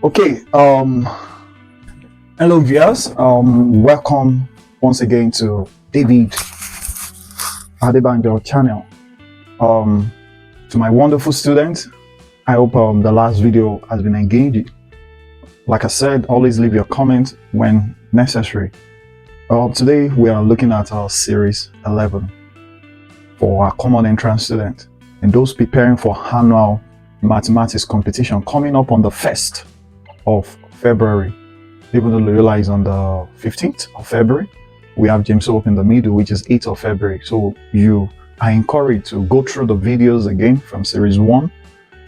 Okay, hello viewers. Welcome once again to David Adebanjo channel. To my wonderful students, I hope the last video has been engaging. Like I said, always leave your comments when necessary. Today we are looking at our series 11 for our common entrance student and those preparing for annual mathematics competition coming up on the 1st of February. Even though Loyola is on the 15th of February, we have James Hope in the middle, which is 8th of February. So you are encouraged to go through the videos again from series 1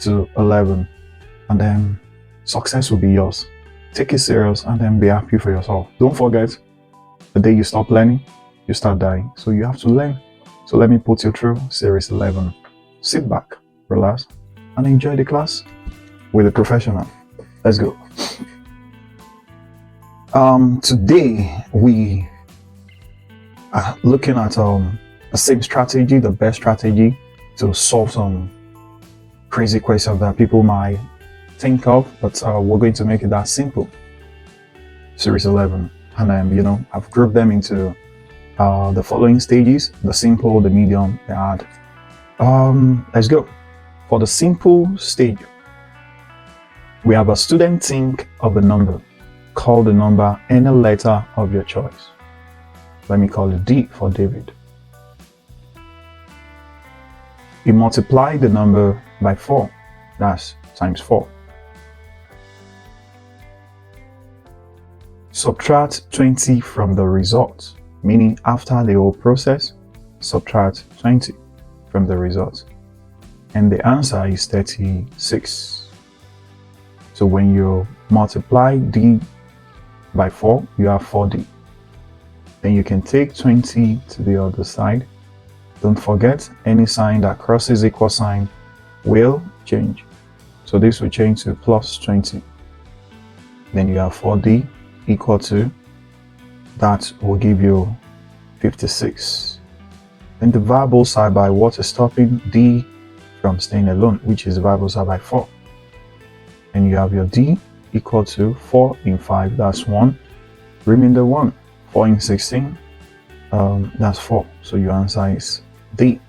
to 11, and then success will be yours. Take it serious and then be happy for yourself. Don't forget, the day you stop learning, you start dying. So you have to learn. So let me put you through series 11. Sit back, relax, and enjoy the class with a professional. Let's go. Today we are looking at the same strategy, the best strategy to solve some crazy questions that people might think of, but we're going to make it that simple. Series 11, and I've grouped them into the following stages: the simple, the medium, the hard. Let's go. For the simple stage, we have a student think of a number. Call the number any letter of your choice. Let me call it D for David. You multiply the number by 4. That's times 4. Subtract 20 from the result, meaning after the whole process, subtract 20 from the result. And the answer is 36. So when you multiply D by 4, you have 4D. Then you can take 20 to the other side. Don't forget, any sign that crosses equal sign will change. So this will change to plus 20. Then you have 4D equal to, that will give you 56. Then divide both side by what is stopping D from staying alone, which is divide both side by 4. And you have your D equal to 4 in 5, that's 1. Remainder 1. 4 in 16, that's 4. So your answer is D.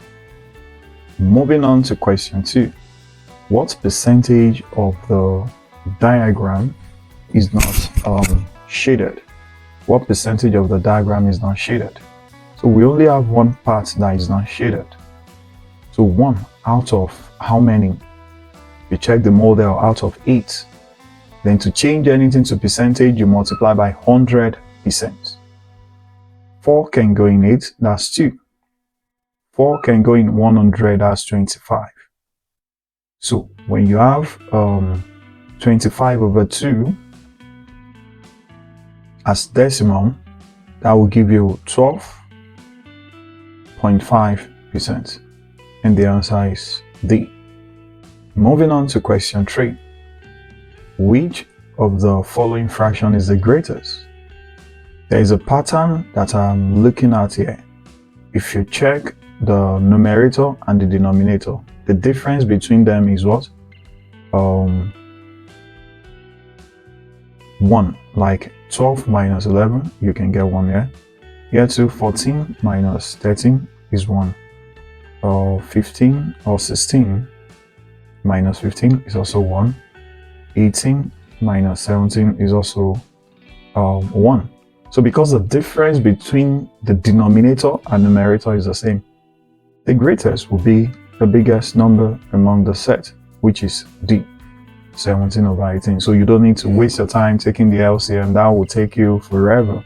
Moving on to question 2. What percentage of the diagram is not shaded? What percentage of the diagram is not shaded? So we only have one part that is not shaded. So 1 out of how many? You check the model out of 8. Then to change anything to percentage, you multiply by 100%. 4 can go in 8, that's 2. 4 can go in 100, that's 25. So when you have 25 over 2 as decimal, that will give you 12.5%. And the answer is D. Moving on to question 3. Which of the following fraction is the greatest? There is a pattern that I'm looking at here. If you check the numerator and the denominator, the difference between them is what? 1. Like 12 minus 11, you can get 1 here. Here too, 14 minus 13 is 1. 15 or 16 minus 15 is also 1. 18 minus 17 is also 1. So because the difference between the denominator and numerator is the same, the greatest will be the biggest number among the set, which is D, 17 over 18. So you don't need to waste your time taking the LCM. That will take you forever,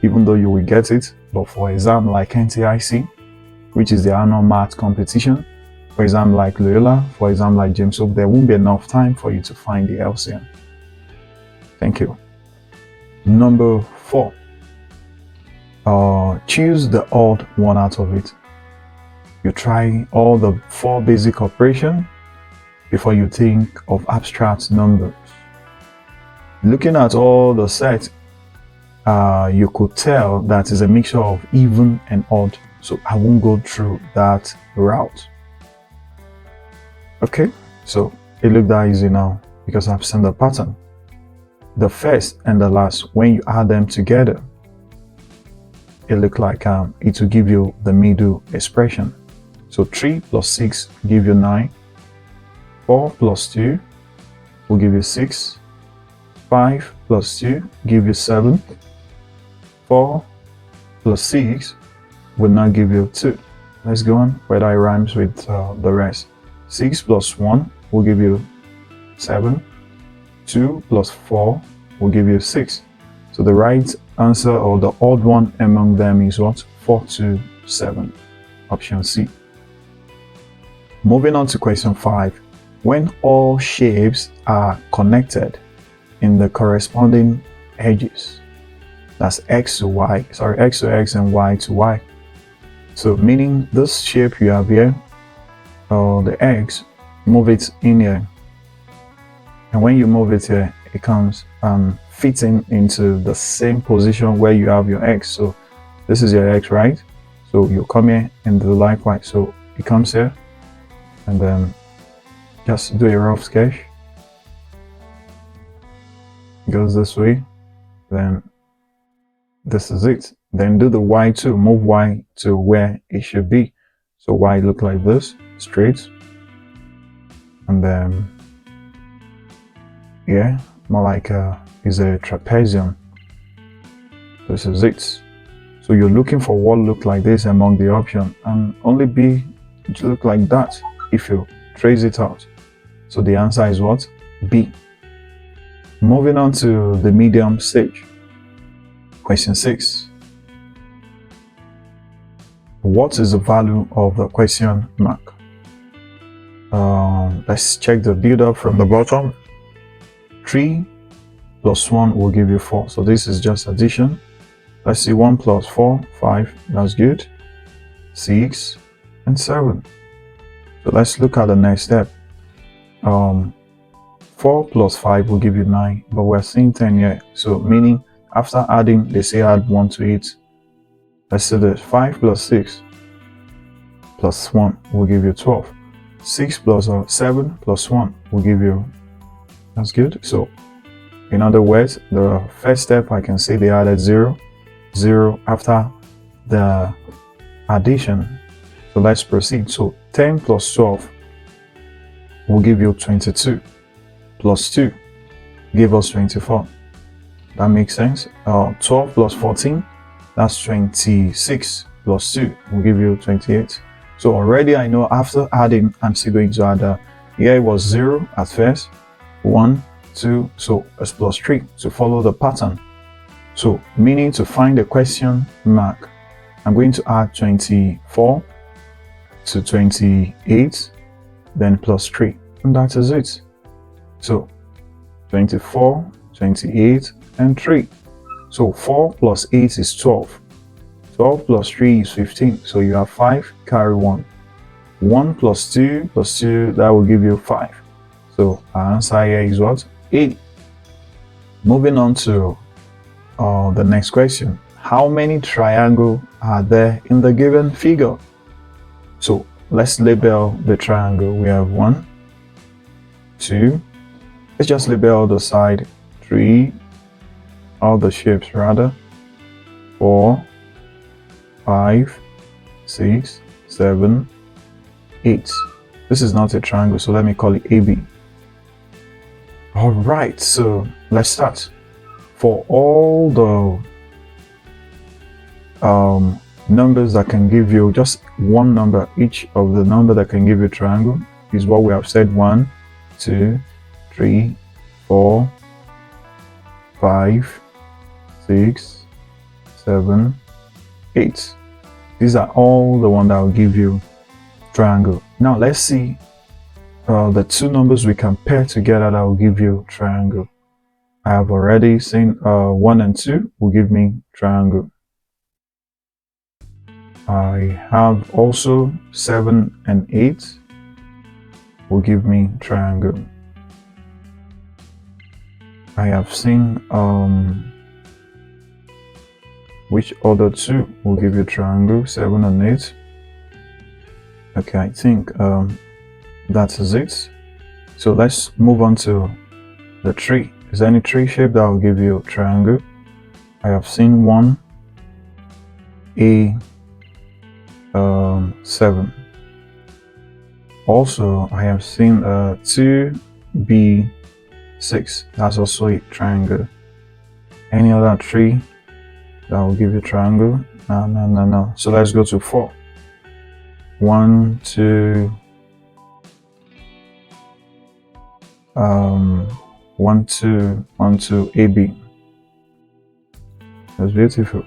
even though you will get it. But for exam like NTIC, which is the annual math competition, for exam like Loyola, for exam like James Hope, there won't be enough time for you to find the LCM. Thank you. Number 4. Choose the odd one out of it. You try all the 4 basic operations before you think of abstract numbers. Looking at all the sets, you could tell that is a mixture of even and odd. So I won't go through that route. Okay, so it looked that easy now. because I've seen the pattern. The first and the last, when you add them together, it looks like it will give you the middle expression. So 3 plus 6 give you 9. 4 plus 2 will give you 6. 5 plus 2 give you 7. 4 plus 6 will now give you 2. Let's go on, whether it rhymes with the rest. 6 plus 1 will give you 7. 2 plus 4 will give you 6. So the right answer, or the odd one among them, is what? 4, 2, 7. Option C. Moving on to question 5. When all shapes are connected in the corresponding edges, that's x to y, x to x and y to y. So meaning this shape you have here, the x, move it in here. And when you move it here, it comes fitting into the same position where you have your x. So this is your x, right? So you come here and do likewise. So it comes here, and then just do a rough sketch. It goes this way, then this is it. Then do the y too. Move y to where it should be. So y look like this, straight, and then yeah, more like is a trapezium. This is it. So you're looking for what look like this among the option, and only B to look like that if you trace it out. So the answer is what? B. Moving on to the medium stage. Question 6. What is the value of the question mark? Let's check the build-up from the bottom. 3 plus 1 will give you 4. So this is just addition. Let's see, 1 plus 4, 5. That's good. 6 and 7. So let's look at the next step. 4 plus 5 will give you 9, but we're seeing 10 here. So meaning after adding, they say add 1 to it. Let's see this. 5 plus 6 plus 1 will give you 12. 6 plus 7 plus 1 will give you, that's good. So in other words, the first step, I can say they added 0, 0 after the addition. So let's proceed. So 10 plus 12 will give you 22. Plus 2 give us 24. That makes sense. 12 plus 14, that's 26. Plus 2 will give you 28. So already I know after adding, I'm still going to add, here it was 0 at first, 1, 2, so it's plus 3 to follow the pattern. So meaning to find the question mark, I'm going to add 24 to 28, then plus 3, and that is it. So 24, 28, and 3. So 4 plus 8 is 12. 12 plus 3 is 15. So you have 5, carry 1. 1 plus 2 plus 2, that will give you 5. So our answer here is what? A. Moving on to the next question. How many triangles are there in the given figure? So let's label the triangle. We have 1, 2, let's just label the side, 3, all the shapes rather, 4, 5, 6, 7, 8. This is not a triangle, so let me call it AB. Alright, so let's start. For all the numbers that can give you just one number, each of the number that can give you a triangle is what we have said: 1, 2, 3, 4, 5, 6, 7, 8. These are all the one that will give you triangle. Now let's see the two numbers we can pair together that will give you triangle. I have already seen 1 and 2 will give me triangle. I have also 7 and 8 will give me triangle. I have seen which other two will give you triangle? 7 and 8. Okay, I think that is it. So let's move on to the tree. Is there any tree shape that will give you a triangle? I have seen 1, A, 7. Also, I have seen 2, B, 6. That's also a triangle. Any other tree that will give you a triangle? No. So let's go to 4. 1, 2, 1, 2, 1, 2, AB. That's beautiful.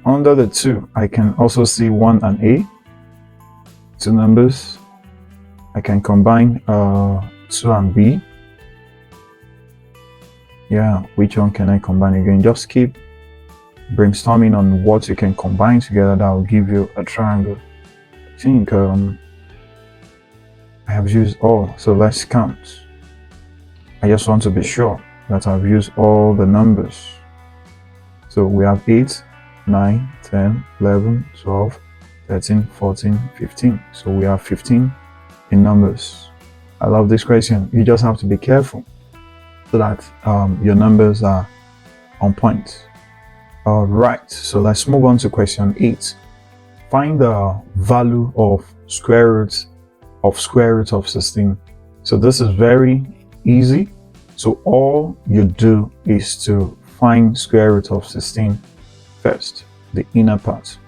Under the 2, I can also see 1 and A. 2 numbers. I can combine 2 and B. Yeah, which one can I combine again? Just keep brainstorming on what you can combine together that will give you a triangle. I think I have used all, so let's count. I just want to be sure that I've used all the numbers. So we have 8, 9, 10, 11, 12, 13, 14, 15. So we have 15 in numbers. I love this question. You just have to be careful so that your numbers are on point. All right, so let's move on to question 8. Find the value of square root of 16. So this is very easy. So all you do is to find square root of 16 first, the inner part.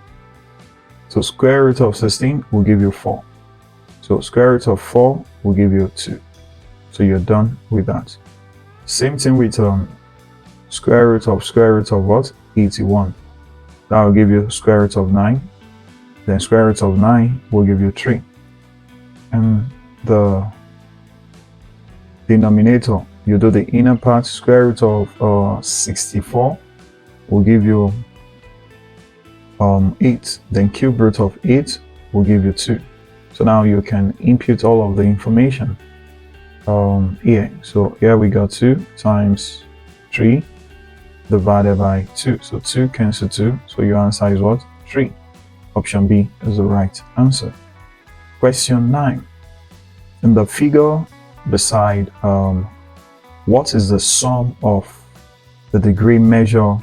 So square root of 16 will give you 4. So square root of 4 will give you 2. So you're done with that. Same thing with square root of what? 81. That will give you square root of 9. Then square root of 9 will give you 3. And the denominator, you do the inner part. Square root of 64 will give you 8. Then cube root of 8 will give you 2. So now you can input all of the information here. So here we got 2 times 3 divided by 2. So 2 cancel 2. So your answer is what? 3. Option B is the right answer. Question 9. In the figure beside, what is the sum of the degree measure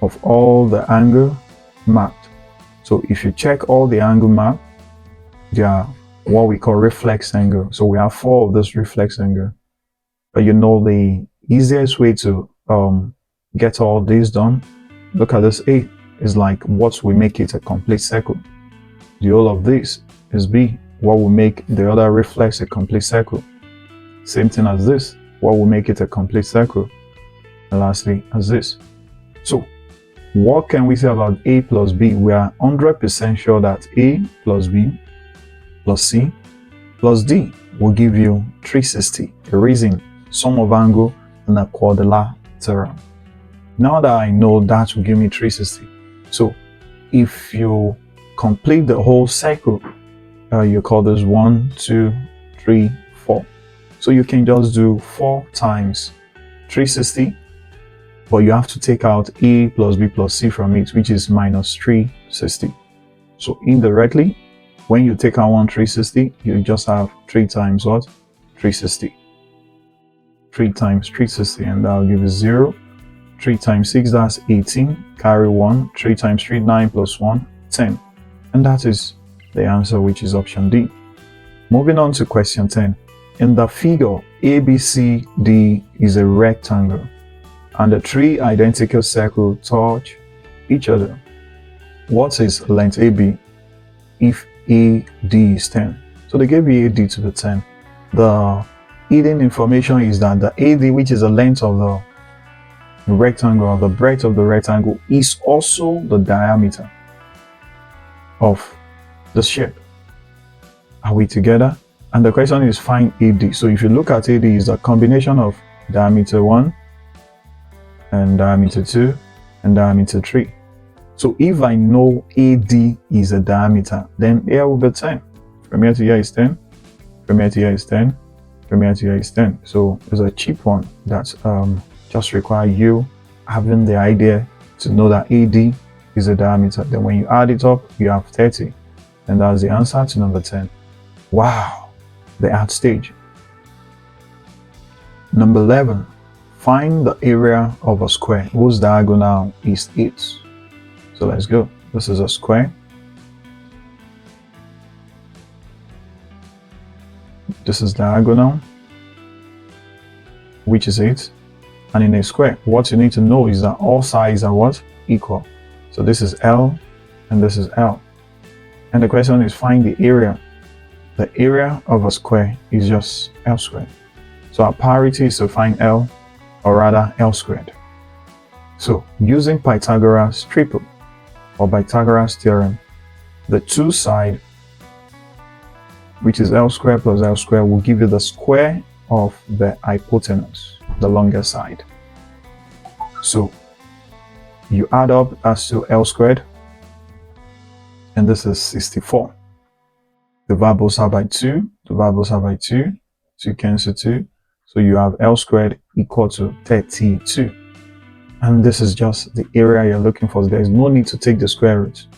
of all the angle mapped? So if you check all the angle mapped, they are what we call reflex angle. So we have 4 of this reflex angle. But you know the easiest way to get all this done, look at this A, is like what will make it a complete circle. The whole of this is B, what will make the other reflex a complete circle. Same thing as this, what will make it a complete circle. And lastly, as this. So what can we say about A plus B? We are 100% sure that A plus B plus C plus D will give you 360, erasing sum of angle in a quadrilateral. Now that I know that will give me 360. So if you complete the whole circle, you call this 1, 2, 3, 4. So you can just do 4 times 360, but you have to take out A plus B plus C from it, which is minus 360. So indirectly, when you take out 1 360, you just have 3 times what? 360. 3 times 360, and that will give you 0. 3 times 6, that's 18. Carry 1. 3 times 3, 9 plus 1, 10. And that is the answer, which is option D. Moving on to question 10. In the figure, ABCD is a rectangle, and the 3 identical circles touch each other. What is length AB if AD is 10? So they gave you AD to the 10. The hidden information is that the AD, which is the length of the rectangle, or the breadth of the rectangle, is also the diameter of the shape. Are we together? And the question is find AD. So if you look at AD, is a combination of diameter 1 and diameter 2 and diameter 3. So if I know AD is a diameter, then here will be 10. From here to here is 10. From here to here is 10. From here to here is 10. So it's a cheap one that just require you having the idea to know that AD is a diameter. Then when you add it up, you have 30. And that's the answer to number 10. Wow, the add stage. Number 11. Find the area of a square whose diagonal is 8. So let's go. This is a square. This is diagonal, which is 8. And in a square, what you need to know is that all sides are what? Equal. So this is L and this is L. And the question is find the area. The area of a square is just L squared. So our priority is to find L, or rather L squared. So using Pythagoras triple or Pythagoras theorem, the two side, which is L squared plus L squared, will give you the square of the hypotenuse, the longer side. So you add up as to L squared, and this is 64. Divide both sides by 2, divide both sides by 2, 2 cancel 2. So you have L squared equal to 32. And this is just the area you're looking for. There's no need to take the square root.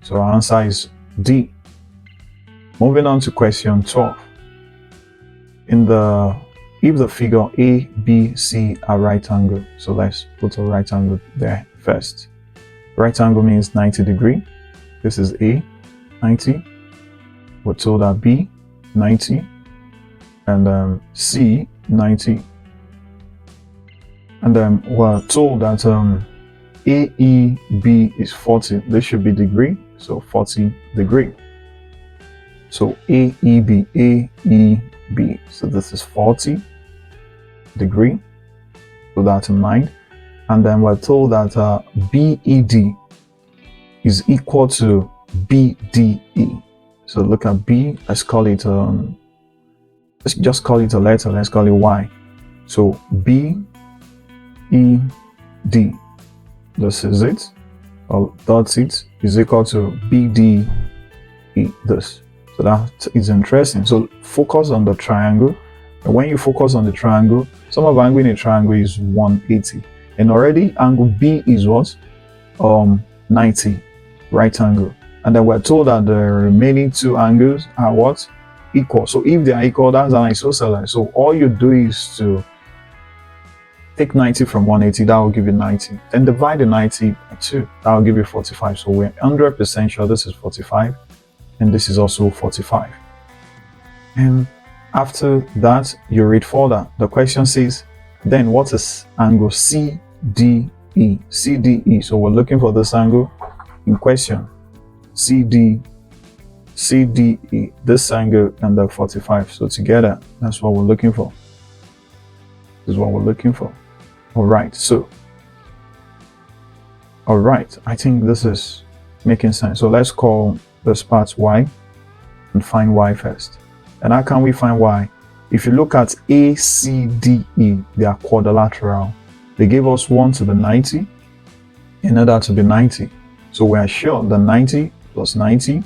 So our answer is D. Moving on to question 12. If the figure A, B, C are right angle, so let's put a right angle there first. Right angle means 90 degree. This is A, 90. We're told that B, 90. And C, 90. And then we're told that AEB is 40. This should be degree, so 40 degree. So AEB, AEB. So this is 40 degree. Put that in mind. And then we're told that BED is equal to BDE. So look at B. Let's call it let's just call it a letter. Let's call it Y. So BED. This is it. Or that's it. Is equal to BDE. This. So that is interesting. So focus on the triangle. And when you focus on the triangle, sum of angle in a triangle is 180. And already angle B is what? 90. Right angle. And then we're told that the remaining two angles are what? Equal. So if they are equal, that's an isosceles. So all you do is to take 90 from 180, that will give you 90. Then divide the 90 by 2, that will give you 45. So we're 100% sure this is 45. And this is also 45. And after that, you read further. The question says, then what is angle CDE? CDE. So we're looking for this angle in question. CDE, this angle and the 45. So together, that's what we're looking for. This is what we're looking for. All right. So, all right. I think this is making sense. So let's call this part Y and find Y first. And how can we find Y? If you look at ACDE, they are quadrilateral. They gave us one to be 90, another to be 90. So we are sure the 90 plus 90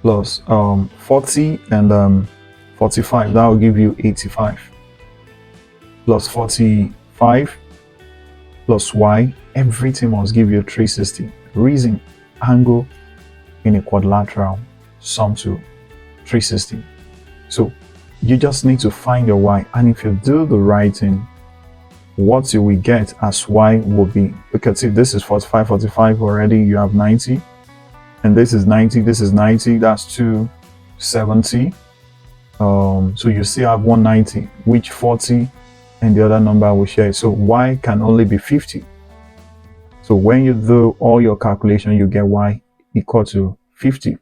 plus 40 and 45, that will give you 85. Plus 45 plus Y, everything must give you 360. Reason, angle in a quadrilateral sum to 360. So you just need to find your Y, and if you do the right thing, what you will get as Y will be, because if this is 45 already, you have 90, and this is 90, that's 270. So you still have 190, which 40 and the other number will share. So Y can only be 50. So when you do all your calculation, you get Y equal to 50.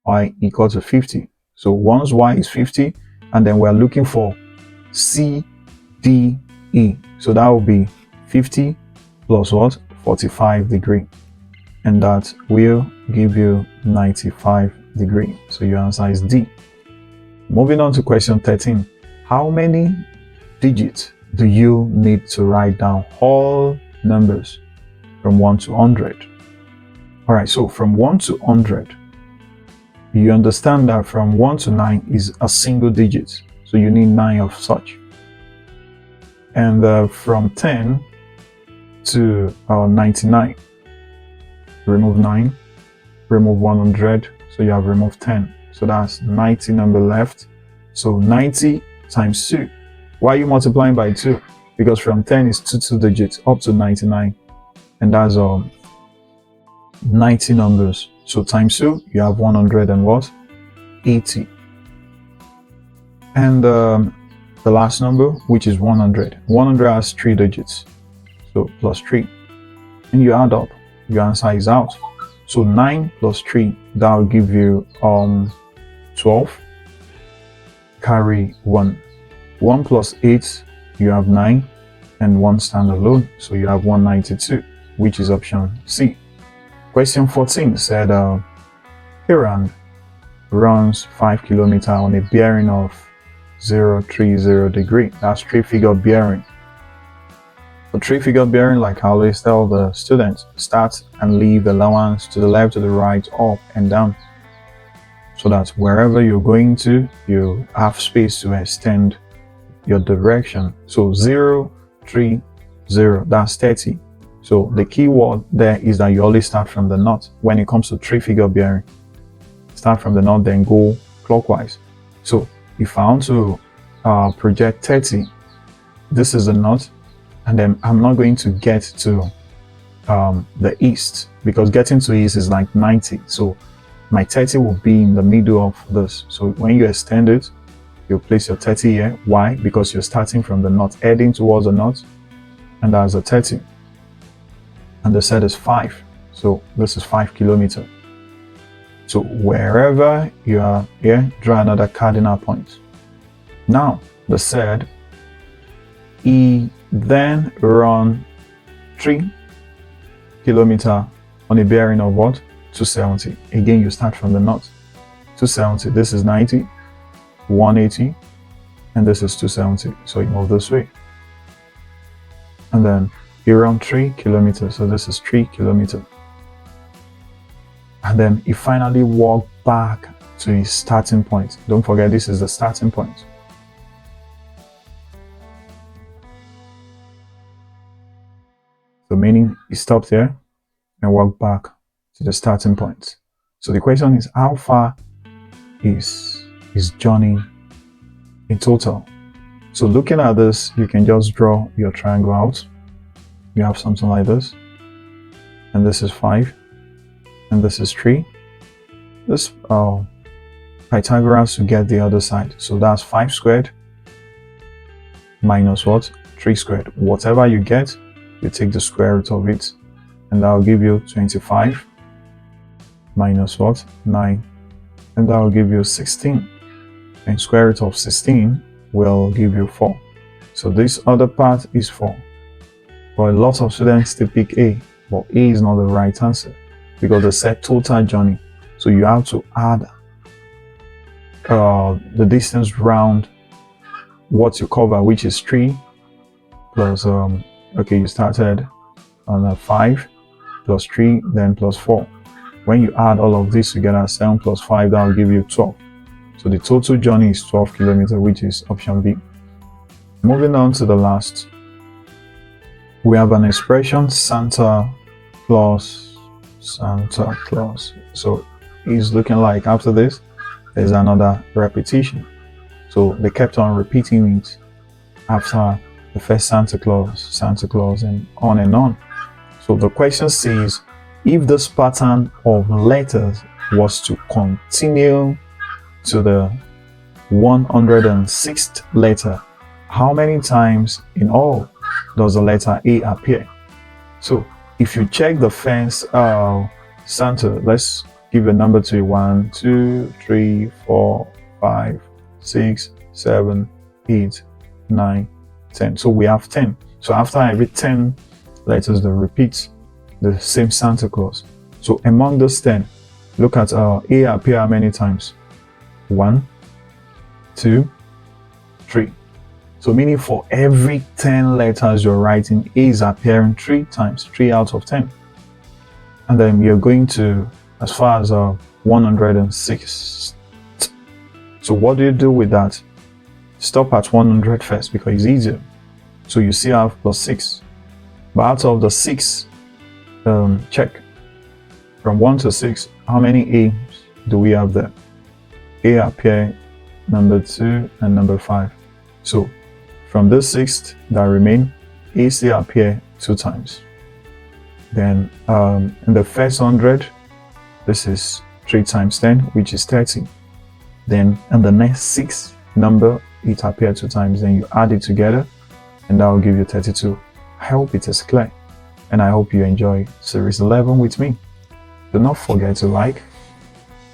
Y equal to 50. So once Y is 50, and then we're looking for CDE. So that will be 50 plus what? 45 degree. And that will give you 95 degree. So your answer is D. Moving on to question 13. How many digits do you need to write down all numbers from 1 to 100? All right, so from 1 to 100, you understand that from 1 to 9 is a single digit. So you need 9 of such. And from 10 to 99, remove 9, remove 100, so you have removed 10. So that's 90 number left. So 90 times 2 Why are you multiplying by 2? Because from 10 is two digits up to 99, and that's 90 numbers. So times 2, you have 100 and what? 80. And the last number, which is 100. 100 has 3 digits. So plus 3. And you add up. Your answer is out. So 9 plus 3, that will give you 12. Carry 1. 1 plus 8, you have 9. And 1 stand alone. So you have 192, which is option C. Question 14 said Hiran runs 5 kilometers on a bearing of 030 degree. That's 3-figure bearing. For 3-figure bearing, like I always tell the students, start and leave allowance to the left, to the right, up and down, so that wherever you're going to, you have space to extend your direction. So 030, that's 30. So the key word there is that you always start from the north. When it comes to 3-figure bearing, start from the north, then go clockwise. So if I want to project 30, this is the north, and then I'm not going to get to the east, because getting to east is like 90. So my 30 will be in the middle of this. So when you extend it, you place your 30 here. Why? Because you're starting from the north, heading towards the north, and that's a 30. And the set is 5. So this is 5 kilometers. So wherever you are here, draw another cardinal point. Now, the said, he then run 3 kilometers on a bearing of what? 270. Again, you start from the north. 270, this is 90, 180, and this is 270. So you move this way. And then he run 3 kilometers. So this is 3 kilometers. And then he finally walked back to his starting point. Don't forget, this is the starting point. So meaning he stopped here and walked back to the starting point. So the question is, how far is his journey in total? So looking at this, you can just draw your triangle out. You have something like this, and this is 5, and this is 3. This Pythagoras to get the other side. So that's 5 squared minus what? 3 squared. Whatever you get, you take the square root of it, and that will give you 25 minus what? 9, and that will give you 16. And square root of 16 will give you 4. So this other part is 4. But a lot of students, they pick A, but A is not the right answer, because they said total journey. So you have to add the distance round what you cover, which is 3 plus, okay, you started on a 5 plus 3, then plus 4. When you add all of this together, 7 plus 5, that will give you 12. So the total journey is 12 kilometers, which is option B. Moving on to the last, we have an expression, Santa Claus. So it's looking like after this, there's another repetition. So they kept on repeating it after the first Santa Claus, and on and on. So the question says, if this pattern of letters was to continue to the 106th letter, how many times in all does the letter A appear? So if you check the fence Santa, let's give a number to it. 1, 2, 3, 4, 5, 6, 7, 8, 9, 10. So we have 10. So after every 10 letters, they repeat the same Santa Claus. So among those 10, look at A appear how many times? 1, 2, 3. So meaning for every 10 letters you're writing, A is appearing 3 times, 3 out of 10. And then you're going to as far as 106. So what do you do with that? Stop at 100 first, because it's easier. So you see I have plus 6. But out of the 6, check. From 1 to 6, how many A's do we have there? A appear number 2 and number 5. So From those 6 that remain, A still appear 2 times. Then in the first 100, this is 3 times 10, which is 30. Then in the next 6 number, it appeared 2 times. Then you add it together, and that will give you 32. I hope it is clear, and I hope you enjoy series 11 with me. Do not forget to like,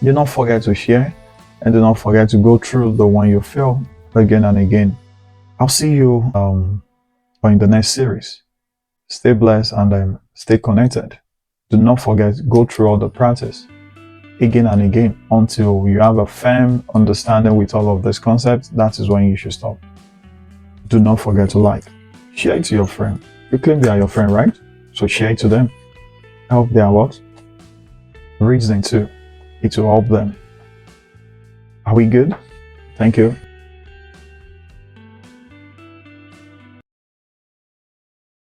do not forget to share, and do not forget to go through the one you feel again and again. I'll see you in the next series. Stay blessed and stay connected. Do not forget to go through all the practice again and again until you have a firm understanding with all of these concepts. That is when you should stop. Do not forget to like. Share it to your friend. You claim they are your friend, right? So share it to them. Help their what? Reasoning too. It will help them. Are we good? Thank you.